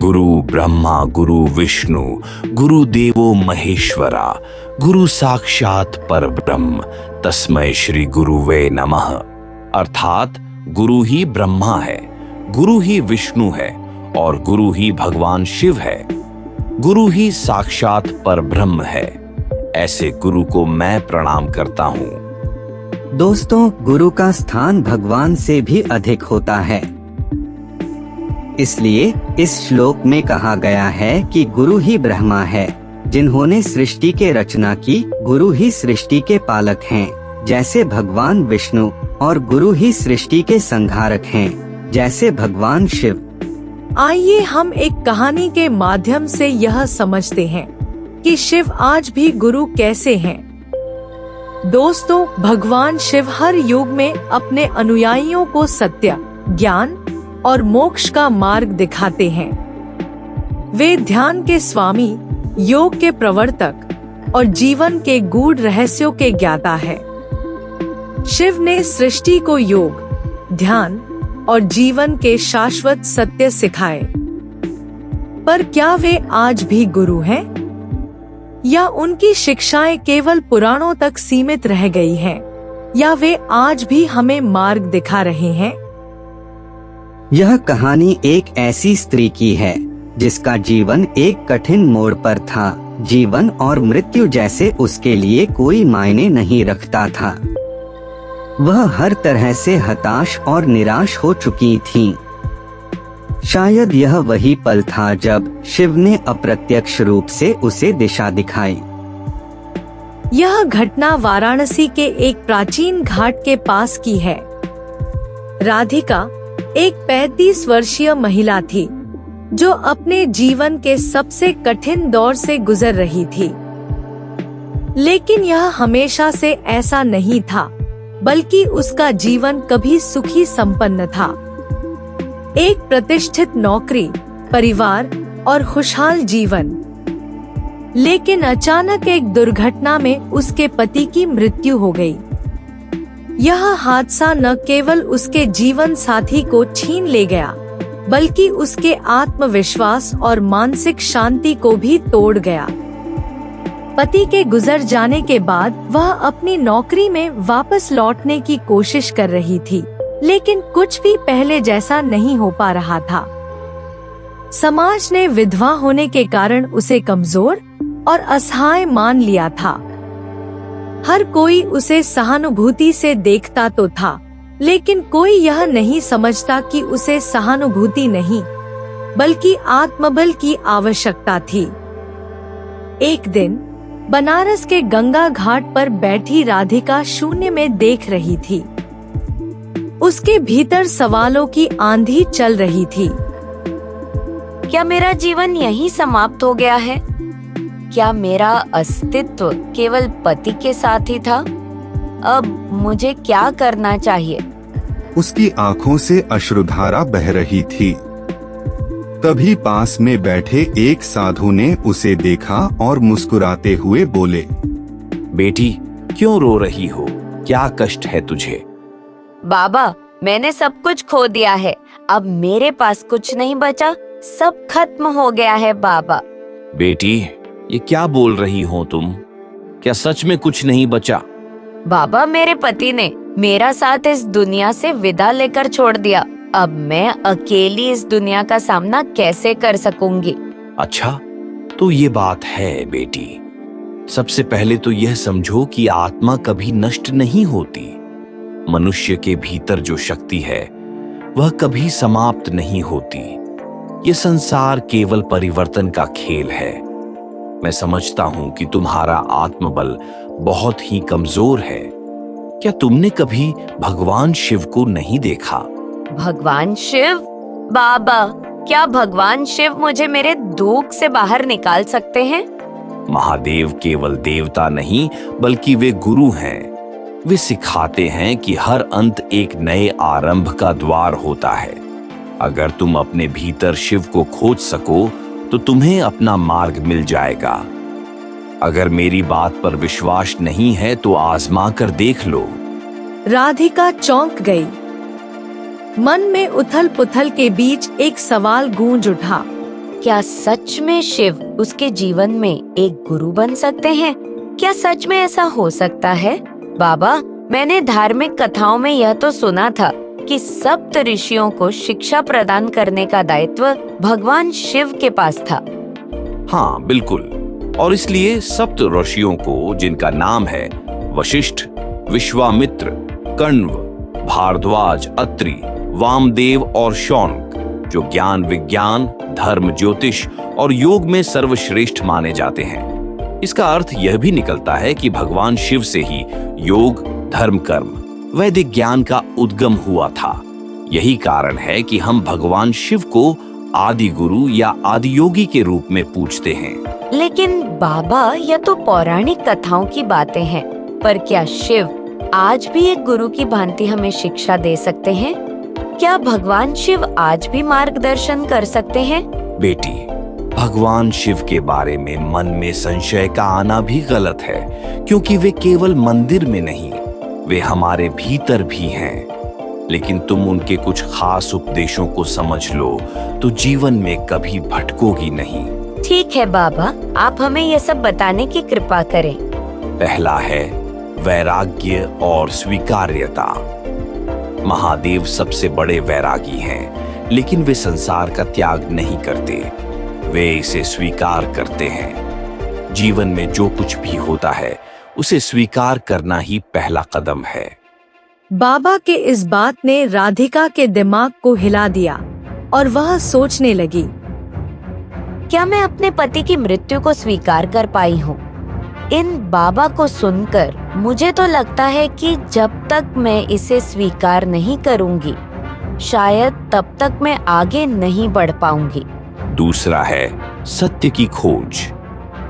गुरु ब्रह्मा गुरु विष्णु गुरु देवो महेश्वरा गुरु साक्षात परब्रह्म तस्मै श्री गुरुवे नमः। अर्थात गुरु ही ब्रह्मा है, गुरु ही विष्णु है और गुरु ही भगवान शिव है, गुरु ही साक्षात परब्रह्म है। ऐसे गुरु को मैं प्रणाम करता हूँ। दोस्तों, गुरु का स्थान भगवान से भी अधिक होता है। इसलिए इस श्लोक में कहा गया है कि गुरु ही ब्रह्मा है, जिन्होंने सृष्टि के रचना की। गुरु ही सृष्टि के पालक हैं, जैसे भगवान विष्णु, और गुरु ही सृष्टि के संहारक हैं, जैसे भगवान शिव। आइए हम एक कहानी के माध्यम से यह समझते हैं कि शिव आज भी गुरु कैसे हैं। दोस्तों, भगवान शिव हर युग में अपने अनुयायियों को सत्य, ज्ञान और मोक्ष का मार्ग दिखाते हैं। वे ध्यान के स्वामी, योग के प्रवर्तक और जीवन के गूढ़ रहस्यों के ज्ञाता है। शिव ने सृष्टि को योग, ध्यान और जीवन के शाश्वत सत्य सिखाए। पर क्या वे आज भी गुरु हैं? या उनकी शिक्षाएं केवल पुराणों तक सीमित रह गई हैं? या वे आज भी हमें मार्ग दिखा रहे हैं? यह कहानी एक ऐसी स्त्री की है जिसका जीवन एक कठिन मोड़ पर था। जीवन और मृत्यु जैसे उसके लिए कोई मायने नहीं रखता था। वह हर तरह से हताश और निराश हो चुकी थी। शायद यह वही पल था जब शिव ने अप्रत्यक्ष रूप से उसे दिशा दिखाई। यह घटना वाराणसी के एक प्राचीन घाट के पास की है। राधिका एक 35 वर्षीय महिला थी जो अपने जीवन के सबसे कठिन दौर से गुजर रही थी। लेकिन यह हमेशा से ऐसा नहीं था, बल्कि उसका जीवन कभी सुखी संपन्न था। एक प्रतिष्ठित नौकरी, परिवार और खुशहाल जीवन। लेकिन अचानक एक दुर्घटना में उसके पति की मृत्यु हो गई। यह हादसा न केवल उसके जीवन साथी को छीन ले गया, बल्कि उसके आत्मविश्वास और मानसिक शांति को भी तोड़ गया। पति के गुजर जाने के बाद वह अपनी नौकरी में वापस लौटने की कोशिश कर रही थी, लेकिन कुछ भी पहले जैसा नहीं हो पा रहा था। समाज ने विधवा होने के कारण उसे कमजोर और असहाय मान लिया था। हर कोई उसे सहानुभूति से देखता तो था, लेकिन कोई यह नहीं समझता कि उसे सहानुभूति नहीं, बल्कि आत्मबल की आवश्यकता थी। एक दिन बनारस के गंगा घाट पर बैठी राधिका शून्य में देख रही थी। उसके भीतर सवालों की आंधी चल रही थी। क्या मेरा जीवन यहीं समाप्त हो गया है? क्या मेरा अस्तित्व केवल पति के साथ ही था? अब मुझे क्या करना चाहिए? उसकी आंखों से अश्रुधारा बह रही थी। तभी पास में बैठे एक साधु ने उसे देखा और मुस्कुराते हुए बोले, बेटी, क्यों रो रही हो? क्या कष्ट है तुझे? बाबा, मैंने सब कुछ खो दिया है। अब मेरे पास कुछ नहीं बचा, सब खत्म हो गया है बाबा। बेटी, ये क्या बोल रही हो तुम? क्या सच में कुछ नहीं बचा? बाबा, मेरे पति ने मेरा साथ इस दुनिया से विदा लेकर छोड़ दिया। अब मैं अकेली इस दुनिया का सामना कैसे कर सकूंगी? अच्छा, तो ये बात है बेटी। सबसे पहले तो यह समझो कि आत्मा कभी नष्ट नहीं होती। मनुष्य के भीतर जो शक्ति है वह कभी समाप्त नहीं होती। ये संसार केवल परिवर्तन का खेल है। मैं समझता हूं कि तुम्हारा आत्मबल बहुत ही कमजोर है। क्या तुमने कभी भगवान शिव को नहीं देखा? भगवान शिव? बाबा, क्या भगवान शिव मुझे मेरे दुख से बाहर निकाल सकते हैं? महादेव केवल देवता नहीं, बल्कि वे गुरु हैं। वे सिखाते हैं कि हर अंत एक नए आरंभ का द्वार होता है। अगर तुम अपने भीतर शिव को खोज सको तो तुम्हें अपना मार्ग मिल जाएगा। अगर मेरी बात पर विश्वास नहीं है तो आजमा कर देख लो। राधिका चौंक गई। मन में उथल पुथल के बीच एक सवाल गूंज उठा। क्या सच में शिव उसके जीवन में एक गुरु बन सकते हैं? क्या सच में ऐसा हो सकता है? बाबा, मैंने धार्मिक कथाओं में यह तो सुना था कि सप्त ऋषियों को शिक्षा प्रदान करने का दायित्व भगवान शिव के पास था। हाँ बिल्कुल, और इसलिए सप्त ऋषियों को, जिनका नाम है वशिष्ठ, विश्वामित्र, कण्व, भारद्वाज, अत्रि, वामदेव और शौनक, जो ज्ञान, विज्ञान, धर्म, ज्योतिष और योग में सर्वश्रेष्ठ माने जाते हैं। इसका अर्थ यह भी निकलता है कि भगवान शिव से ही योग, धर्म, कर्म, वैदिक ज्ञान का उद्गम हुआ था। यही कारण है कि हम भगवान शिव को आदि गुरु या आदि योगी के रूप में पूजते हैं। लेकिन बाबा, यह तो पौराणिक कथाओं की बातें हैं, पर क्या शिव आज भी एक गुरु की भांति हमें शिक्षा दे सकते हैं? क्या भगवान शिव आज भी मार्गदर्शन कर सकते हैं? बेटी, भगवान शिव के बारे में मन में संशय का आना भी गलत है, क्योंकि वे केवल मंदिर में नहीं, वे हमारे भीतर भी हैं। लेकिन तुम उनके कुछ खास उपदेशों को समझ लो तो जीवन में कभी भटकोगी नहीं। ठीक है बाबा, आप हमें यह सब बताने की कृपा करें। पहला है वैराग्य और स्वीकार्यता। महादेव सबसे बड़े वैरागी हैं, लेकिन वे संसार का त्याग नहीं करते, वे इसे स्वीकार करते हैं। जीवन में जो कुछ भी होता है उसे स्वीकार करना ही पहला कदम है। बाबा के इस बात ने राधिका के दिमाग को हिला दिया और वह सोचने लगी, क्या मैं अपने पति की मृत्यु को स्वीकार कर पाई हूँ? इन बाबा को सुनकर मुझे तो लगता है कि जब तक मैं इसे स्वीकार नहीं करूँगी, शायद तब तक मैं आगे नहीं बढ़ पाऊंगी। दूसरा है सत्य की खोज।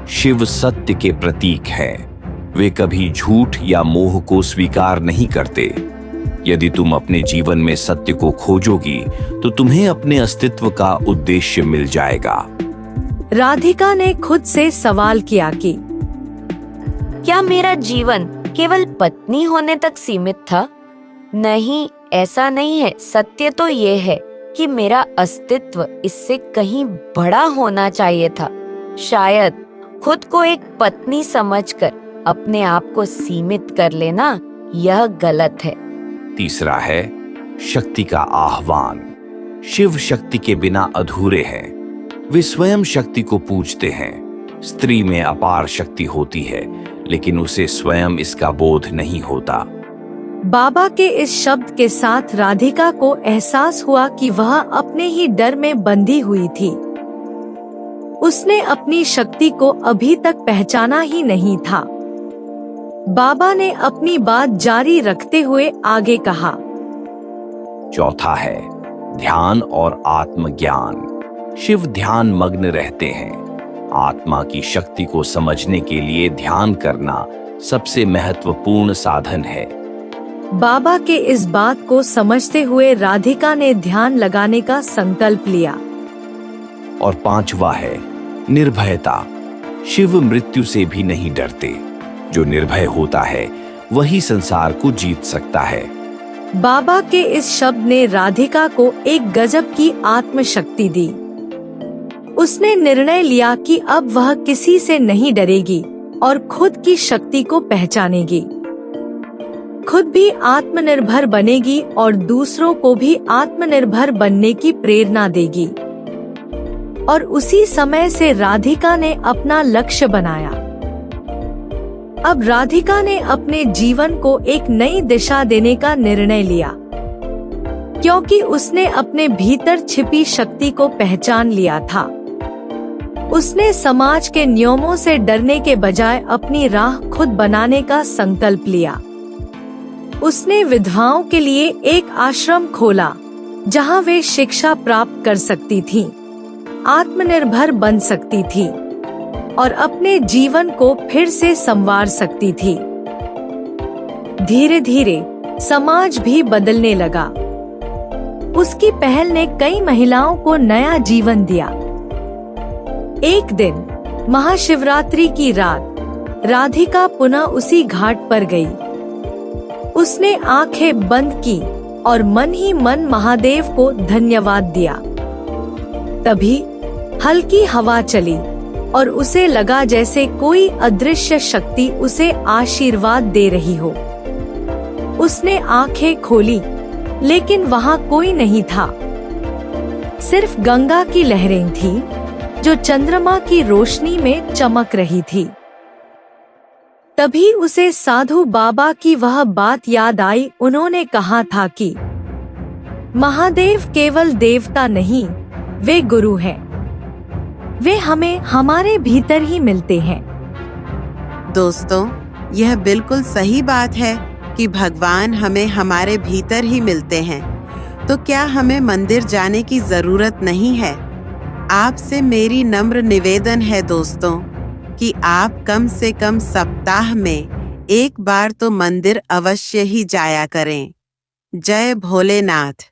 शिव सत्य के प्रतीक हैं। वे कभी झूठ या मोह को स्वीकार नहीं करते। यदि तुम अपने जीवन में सत्य को खोजोगी तो तुम्हें अपने अस्तित्व का उद्देश्य मिल जाएगा। राधिका ने खुद से सवाल किया कि क्या मेरा जीवन केवल पत्नी होने तक सीमित था? नहीं, ऐसा नहीं है। सत्य तो ये है कि मेरा अस्तित्व इससे कहीं बड़ा होना चाहिए था। शायद खुद को एक पत्नी समझकर अपने आप को सीमित कर लेना यह गलत है। तीसरा है शक्ति का आह्वान। शिव शक्ति के बिना अधूरे हैं। वे स्वयं शक्ति को पूजते हैं। स्त्री में अपार शक्ति होती है, लेकिन उसे स्वयं इसका बोध नहीं होता। बाबा के इस शब्द के साथ राधिका को एहसास हुआ कि वह अपने ही डर में बंधी हुई थी। उसने अपनी शक्ति को अभी तक पहचाना ही नहीं था। बाबा ने अपनी बात जारी रखते हुए आगे कहा, चौथा है ध्यान और आत्मज्ञान। शिव ध्यान मग्न रहते हैं। आत्मा की शक्ति को समझने के लिए ध्यान करना सबसे महत्वपूर्ण साधन है। बाबा के इस बात को समझते हुए राधिका ने ध्यान लगाने का संकल्प लिया। और पांचवा है निर्भयता। शिव मृत्यु से भी नहीं डरते। जो निर्भय होता है वही संसार को जीत सकता है। बाबा के इस शब्द ने राधिका को एक गजब की आत्मशक्ति दी। उसने निर्णय लिया कि अब वह किसी से नहीं डरेगी और खुद की शक्ति को पहचानेगी। खुद भी आत्मनिर्भर बनेगी और दूसरों को भी आत्मनिर्भर बनने की प्रेरणा देगी। और उसी समय से राधिका ने अपना लक्ष्य बनाया। अब राधिका ने अपने जीवन को एक नई दिशा देने का निर्णय लिया, क्योंकि उसने अपने भीतर छिपी शक्ति को पहचान लिया था। उसने समाज के नियमों से डरने के बजाय अपनी राह खुद बनाने का संकल्प लिया। उसने विधवाओं के लिए एक आश्रम खोला, जहां वे शिक्षा प्राप्त कर सकती थीं, आत्मनिर्भर बन सकती थीं और अपने जीवन को फिर से संवार सकती थी। धीरे धीरे समाज भी बदलने लगा। उसकी पहल ने कई महिलाओं को नया जीवन दिया। एक दिन महाशिवरात्रि की रात राधिका पुनः उसी घाट पर गई। उसने आंखें बंद की और मन ही मन महादेव को धन्यवाद दिया। तभी हल्की हवा चली और उसे लगा जैसे कोई अदृश्य शक्ति उसे आशीर्वाद दे रही हो। उसने आंखें खोली, लेकिन वहां कोई नहीं था। सिर्फ गंगा की लहरें थी जो चंद्रमा की रोशनी में चमक रही थी। तभी उसे साधु बाबा की वह बात याद आई। उन्होंने कहा था कि महादेव केवल देवता नहीं, वे गुरु हैं। वे हमें हमारे भीतर ही मिलते हैं। दोस्तों, यह बिल्कुल सही बात है कि भगवान हमें हमारे भीतर ही मिलते हैं। तो क्या हमें मंदिर जाने की जरूरत नहीं है? आपसे मेरी नम्र निवेदन है दोस्तों कि आप कम से कम सप्ताह में एक बार तो मंदिर अवश्य ही जाया करें। जय भोलेनाथ।